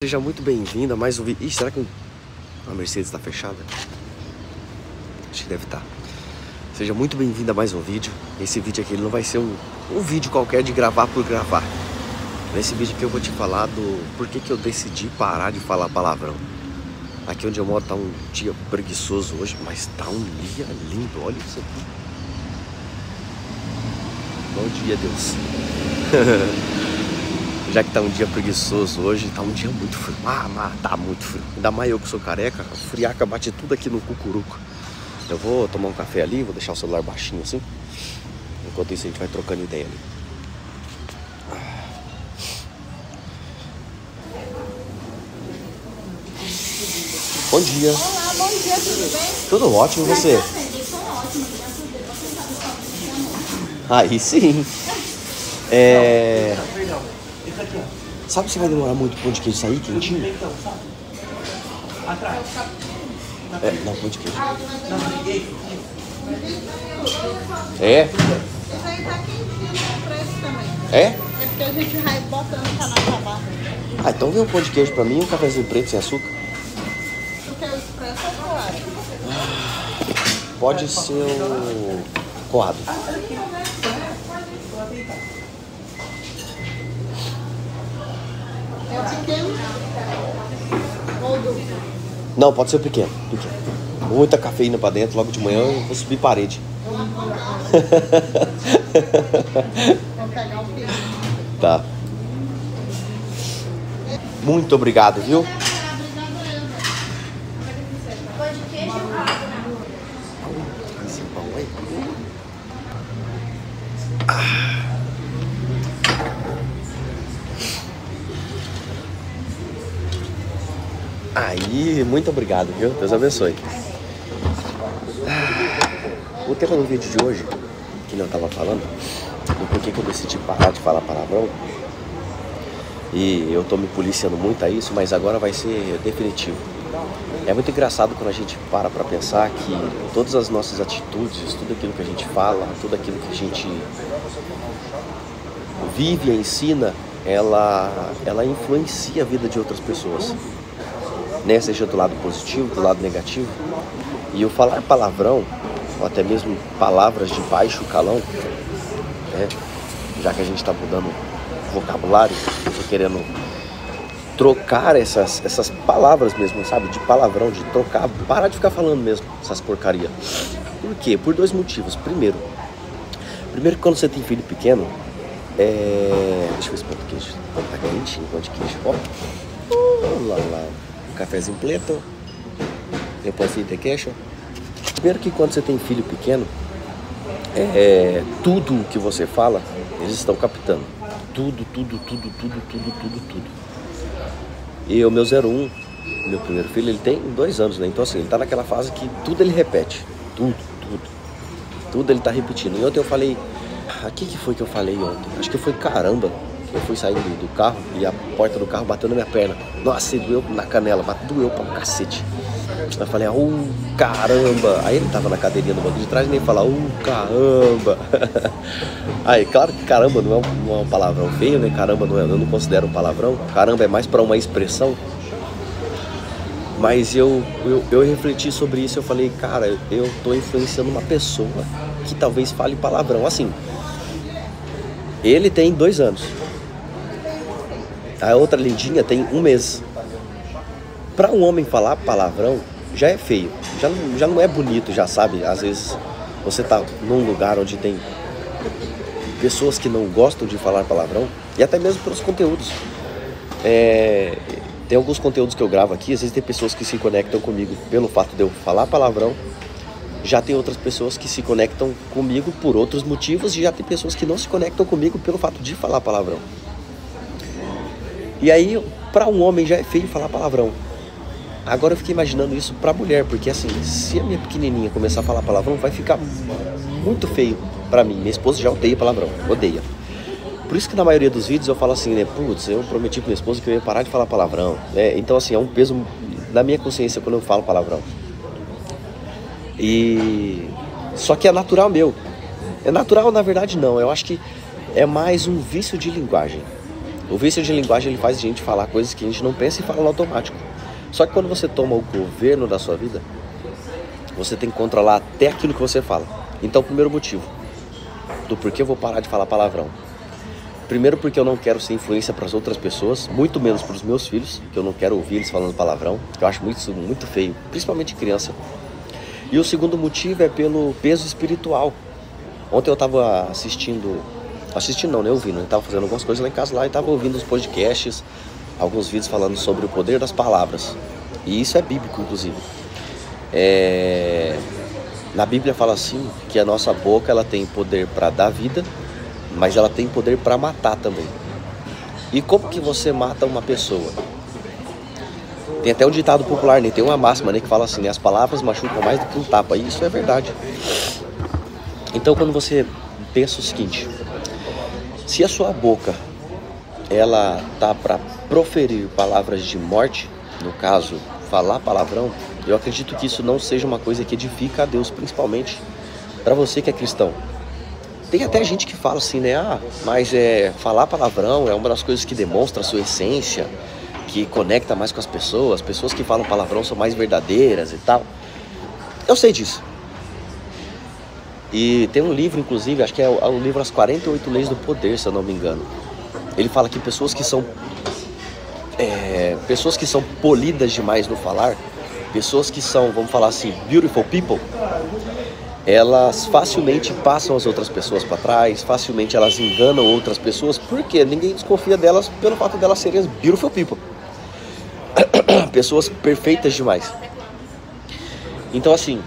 Seja muito bem-vindo a mais um vídeo. Ih, será que a Mercedes está fechada? Acho que deve estar. Seja muito bem-vindo a mais um vídeo. Esse vídeo aqui ele não vai ser um vídeo qualquer de gravar por gravar. Nesse vídeo aqui eu vou te falar do porquê que eu decidi parar de falar palavrão. Aqui onde eu moro tá um dia preguiçoso hoje, mas tá um dia lindo. Olha isso aqui. Bom dia, Deus. Já que tá um dia preguiçoso hoje, tá um dia muito frio. Tá muito frio. Ainda mais eu que sou careca, a friaca bate tudo aqui no cucuruco. Eu vou tomar um café ali, vou deixar o celular baixinho assim. Enquanto isso a gente vai trocando ideia ali. Bom dia. Olá, bom dia, tudo bem? Tudo ótimo, e você? Ótimo, Aí sim. Sabe se vai demorar muito o pão de queijo sair quentinho? Não, pão de queijo. É? Isso aí tá quentinho no preço também. É? É porque a gente vai botando pra não acabar. Ah, então vê um pão de queijo pra mim e um cafezinho preto sem açúcar. Porque o expresso é claro. Pode ser o coado. É o pequeno ou o duplo? Não, pode ser o pequeno. Muita cafeína pra dentro, logo de manhã eu vou subir parede. Vou pegar o pequeno. Tá. Muito obrigado, viu? Esse pão aí. Aí, muito obrigado, viu? Deus abençoe. O tema do vídeo de hoje, que não estava falando, do porquê que eu decidi parar de falar palavrão. E eu tô me policiando muito a isso, mas agora vai ser definitivo. É muito engraçado quando a gente para pra pensar que todas as nossas atitudes, tudo aquilo que a gente fala, tudo aquilo que a gente vive e ensina, ela influencia a vida de outras pessoas. Né? Seja do lado positivo, do lado negativo. E o falar palavrão, ou até mesmo palavras de baixo calão, né? Já que a gente está mudando vocabulário, eu tô querendo trocar essas palavras mesmo, sabe? De palavrão, de trocar, parar de ficar falando mesmo essas porcaria. Por quê? Por dois motivos. Primeiro que quando você tem filho pequeno, deixa eu ver esse pão de queijo. Tá quentinho, pão de queijo. Ó. Lá. Um cafezinho preto. Depois de queijo. Primeiro que quando você tem filho pequeno, tudo que você fala, eles estão captando. Tudo. E o meu 01, meu primeiro filho, ele tem 2 anos, né? Então assim, ele tá naquela fase que tudo ele repete. Tudo ele tá repetindo. E ontem eu falei, o que foi que eu falei ontem? Acho que foi caramba. Eu fui saindo do carro e a porta do carro bateu na minha perna. Nossa, doeu na canela, doeu pra cacete. Eu falei, caramba. Aí ele tava na cadeirinha do banco de trás e nem fala, caramba. Aí, claro que caramba não é um palavrão feio, né? Caramba eu não considero um palavrão. Caramba é mais pra uma expressão. Mas eu refleti sobre isso. Eu falei, cara, eu tô influenciando uma pessoa que talvez fale palavrão. Assim, ele tem 2 anos. A outra lindinha tem 1 mês. Para um homem falar palavrão já é feio, já não é bonito, já sabe. Às vezes você tá num lugar onde tem pessoas que não gostam de falar palavrão, e até mesmo pelos conteúdos. Tem alguns conteúdos que eu gravo aqui, às vezes tem pessoas que se conectam comigo pelo fato de eu falar palavrão. Já tem outras pessoas que se conectam comigo por outros motivos, e já tem pessoas que não se conectam comigo pelo fato de falar palavrão. E aí, para um homem já é feio falar palavrão. Agora eu fiquei imaginando isso pra mulher, porque assim, se a minha pequenininha começar a falar palavrão, vai ficar muito feio pra mim. Minha esposa já odeia palavrão, odeia. Por isso que na maioria dos vídeos eu falo assim, né? Putz, eu prometi pra minha esposa que eu ia parar de falar palavrão. Então assim, é um peso na minha consciência quando eu falo palavrão. Só que é natural meu. É natural, na verdade, não. Eu acho que é mais um vício de linguagem. O vício de linguagem, ele faz a gente falar coisas que a gente não pensa e fala no automático. Só que quando você toma o governo da sua vida, você tem que controlar até aquilo que você fala. Então, o primeiro motivo do porquê eu vou parar de falar palavrão. Primeiro, porque eu não quero ser influência para as outras pessoas, muito menos para os meus filhos, que eu não quero ouvir eles falando palavrão, que eu acho muito feio, principalmente criança. E o segundo motivo é pelo peso espiritual. Ontem eu estava assistindo não, né? Ouvindo. Eu estava fazendo algumas coisas lá em casa lá e estava ouvindo os podcasts, alguns vídeos falando sobre o poder das palavras. E isso é bíblico, inclusive. Na Bíblia fala assim, que a nossa boca ela tem poder para dar vida, mas ela tem poder para matar também. E como que você mata uma pessoa? Tem até um ditado popular, né? Tem uma máxima, né, que fala assim, né? As palavras machucam mais do que um tapa. E isso é verdade. Então, quando você pensa o seguinte, se a sua boca ela tá para proferir palavras de morte, no caso, falar palavrão, eu acredito que isso não seja uma coisa que edifica a Deus, principalmente para você que é cristão. Tem até gente que fala assim, né? Mas falar palavrão é uma das coisas que demonstra a sua essência, que conecta mais com as pessoas. Pessoas que falam palavrão são mais verdadeiras e tal. Eu sei disso. E tem um livro, inclusive, acho que é o livro As 48 Leis do Poder, se eu não me engano. Ele fala que pessoas que são polidas demais no falar, pessoas que são, vamos falar assim, beautiful people, elas facilmente passam as outras pessoas para trás, facilmente elas enganam outras pessoas, porque ninguém desconfia delas pelo fato de elas serem beautiful people. Pessoas perfeitas demais. Então, assim,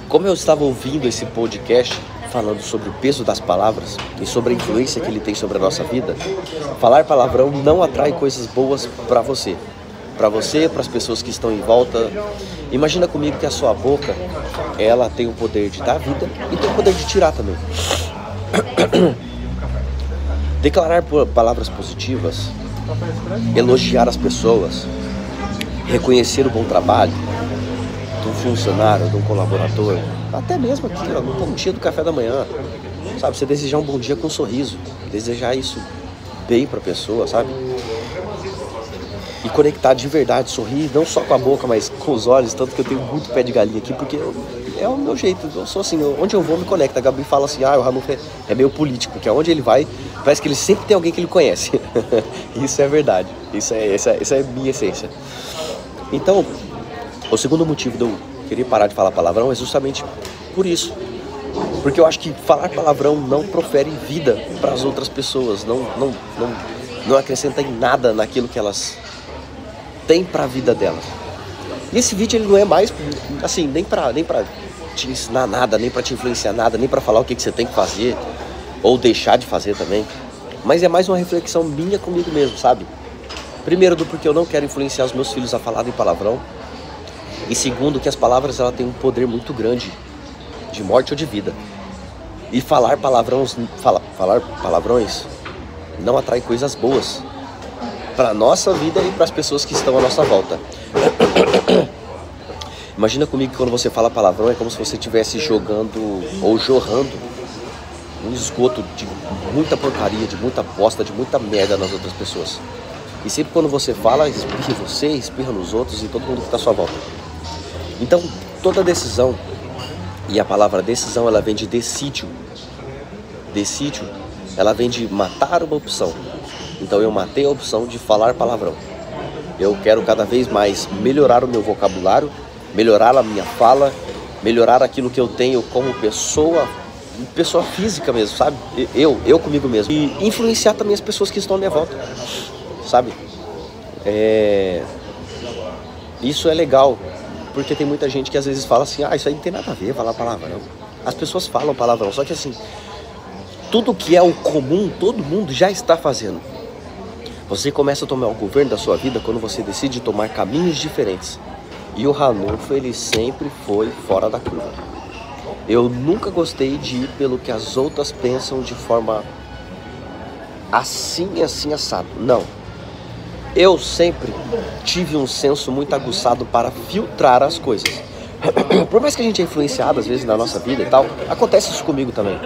como eu estava ouvindo esse podcast falando sobre o peso das palavras e sobre a influência que ele tem sobre a nossa vida, falar palavrão não atrai coisas boas para você, para as pessoas que estão em volta. Imagina comigo que a sua boca, ela tem o poder de dar vida e tem o poder de tirar também. Declarar palavras positivas, elogiar as pessoas, reconhecer o bom trabalho de um funcionário, de um colaborador, até mesmo aqui, no bom dia do café da manhã, sabe? Você desejar um bom dia com um sorriso, desejar isso bem para a pessoa, sabe? E conectar de verdade, sorrir não só com a boca, mas com os olhos, tanto que eu tenho muito pé de galinha aqui, porque é o meu jeito, eu sou assim, onde eu vou me conecta. A Gabi fala assim, o Ranulfo é meio político, que aonde ele vai, parece que ele sempre tem alguém que ele conhece. Isso é verdade, essa é a minha essência. Então, o segundo motivo de eu querer parar de falar palavrão é justamente por isso. Porque eu acho que falar palavrão não profere vida para as outras pessoas, não acrescenta em nada naquilo que elas têm para a vida delas. E esse vídeo ele não é mais assim, nem para te ensinar nada, nem para te influenciar nada, nem para falar o que você tem que fazer ou deixar de fazer também. Mas é mais uma reflexão minha comigo mesmo, sabe? Primeiro, do porque eu não quero influenciar os meus filhos a falarem palavrão. E segundo, que as palavras ela têm um poder muito grande de morte ou de vida. E falar palavrões não atrai coisas boas para a nossa vida e para as pessoas que estão à nossa volta. Imagina comigo que quando você fala palavrão é como se você estivesse jogando ou jorrando um esgoto de muita porcaria, de muita bosta, de muita merda nas outras pessoas. E sempre quando você fala, espirra em você, espirra nos outros e todo mundo que está à sua volta. Então, toda decisão, e a palavra decisão, ela vem de decídio. Decídio, ela vem de matar uma opção. Então, eu matei a opção de falar palavrão. Eu quero cada vez mais melhorar o meu vocabulário, melhorar a minha fala, melhorar aquilo que eu tenho como pessoa física mesmo, sabe? Eu comigo mesmo. E influenciar também as pessoas que estão à minha volta, sabe? Isso é legal. Porque tem muita gente que às vezes fala assim, isso aí não tem nada a ver, falar palavrão. As pessoas falam palavrão, só que assim, tudo que é o comum, todo mundo já está fazendo. Você começa a tomar o governo da sua vida quando você decide tomar caminhos diferentes. E o Ranulfo, ele sempre foi fora da curva. Eu nunca gostei de ir pelo que as outras pensam de forma assim, assado. Não. Eu sempre tive um senso muito aguçado para filtrar as coisas. Por mais que a gente é influenciado às vezes na nossa vida e tal, acontece isso comigo também.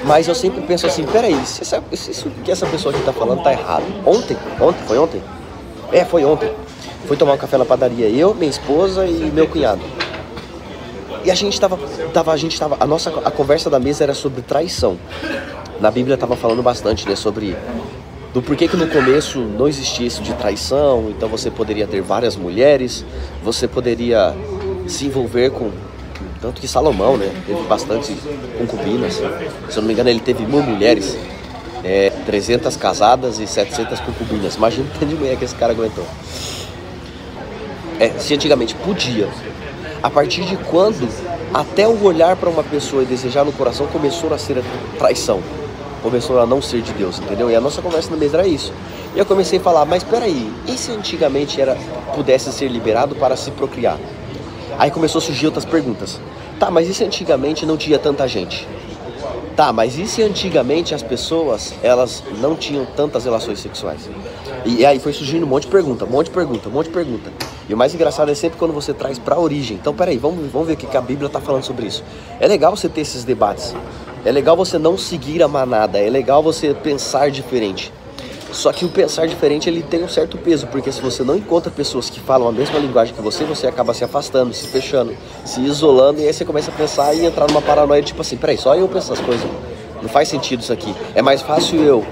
Mas eu sempre penso assim, peraí, se isso que essa pessoa aqui tá falando tá errado. Foi ontem? É, foi ontem. Fui tomar um café na padaria, eu, minha esposa e meu cunhado. E a conversa da mesa era sobre traição. Na Bíblia estava falando bastante, né, sobre do porquê que no começo não existia isso de traição. Então você poderia ter várias mulheres, você poderia se envolver com... Tanto que Salomão, né, teve bastante concubinas. Se eu não me engano, ele teve 1000 mulheres, 300 casadas e 700 concubinas. Imagina o tanto de mulher que esse cara aguentou. Se antigamente podia, a partir de quando até o olhar para uma pessoa e desejar no coração começou a ser traição, começou a não ser de Deus, entendeu? E a nossa conversa na mesa era isso. E eu comecei a falar, mas peraí, e se antigamente pudesse ser liberado para se procriar? Aí começou a surgir outras perguntas. Tá, mas e se antigamente não tinha tanta gente? Tá, mas e se antigamente as pessoas, elas não tinham tantas relações sexuais? E aí foi surgindo um monte de pergunta. E o mais engraçado é sempre quando você traz pra origem. Então, peraí, vamos ver o que a Bíblia tá falando sobre isso. É legal você ter esses debates. É legal você não seguir a manada. É legal você pensar diferente. Só que o pensar diferente, ele tem um certo peso. Porque se você não encontra pessoas que falam a mesma linguagem que você acaba se afastando, se fechando, se isolando. E aí você começa a pensar e entrar numa paranoia, tipo assim, peraí, só eu penso essas coisas. Não faz sentido isso aqui. É mais fácil eu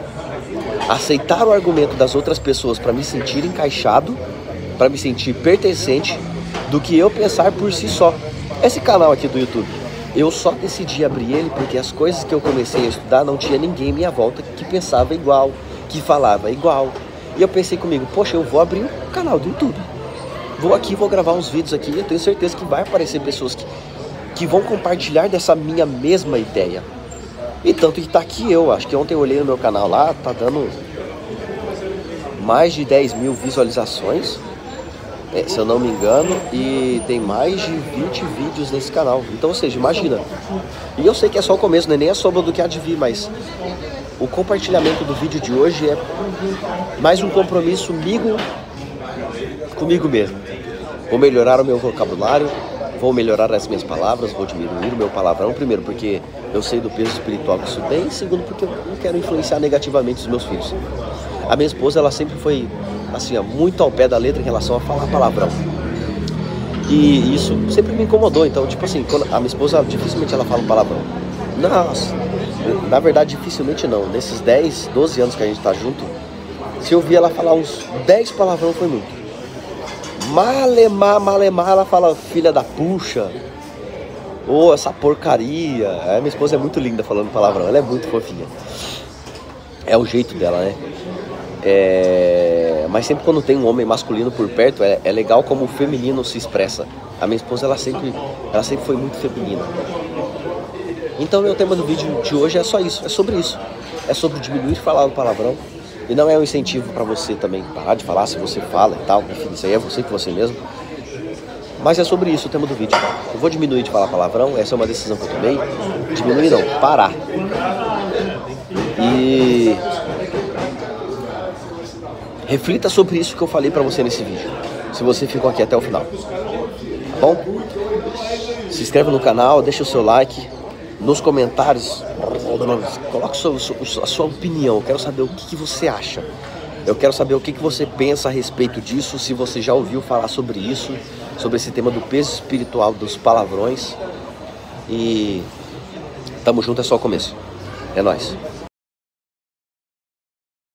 aceitar o argumento das outras pessoas para me sentir encaixado, para me sentir pertencente, do que eu pensar por si só. Esse canal aqui do YouTube, eu só decidi abrir ele porque as coisas que eu comecei a estudar não tinha ninguém à minha volta que pensava igual, que falava igual. E eu pensei comigo, poxa, eu vou abrir um canal do YouTube. Vou gravar uns vídeos aqui e eu tenho certeza que vai aparecer pessoas que vão compartilhar dessa minha mesma ideia. E tanto que tá aqui acho que ontem eu olhei no meu canal lá, tá dando mais de 10.000 visualizações, se eu não me engano, e tem mais de 20 vídeos nesse canal. Então, ou seja, imagina. E eu sei que é só o começo, né? Nem é sombra do que há de vir, mas o compartilhamento do vídeo de hoje é mais um compromisso comigo mesmo. Vou melhorar o meu vocabulário, vou melhorar as minhas palavras, vou diminuir o meu palavrão. Primeiro, porque eu sei do peso espiritual que isso tem. Segundo, porque eu não quero influenciar negativamente os meus filhos. A minha esposa, ela sempre foi, assim, muito ao pé da letra em relação a falar palavrão. E isso sempre me incomodou. Então, tipo assim, a minha esposa, dificilmente ela fala um palavrão. Nossa, na verdade, dificilmente não. Nesses 10, 12 anos que a gente tá junto, se eu vi ela falar uns 10 palavrão, foi muito. Malemar, ela fala filha da puxa, ou essa porcaria. Minha esposa é muito linda falando palavrão, ela é muito fofinha. É o jeito dela, né? Mas sempre quando tem um homem masculino por perto, é legal como o feminino se expressa. A minha esposa, ela sempre foi muito feminina. Então, meu tema do vídeo de hoje é só isso, é sobre isso. É sobre diminuir falar o palavrão. E não é um incentivo para você também parar de falar se você fala e tal. Enfim, isso aí é você com você mesmo. Mas é sobre isso o tema do vídeo. Eu vou diminuir de falar palavrão, essa é uma decisão que eu tomei. Diminuir não, parar. E reflita sobre isso que eu falei pra você nesse vídeo, se você ficou aqui até o final. Tá bom? Se inscreve no canal, deixa o seu like. Nos comentários, coloque a sua opinião. Eu quero saber o que você acha. Eu quero saber o que você pensa a respeito disso. Se você já ouviu falar sobre isso, sobre esse tema do peso espiritual dos palavrões. E tamo junto, é só o começo. É nóis.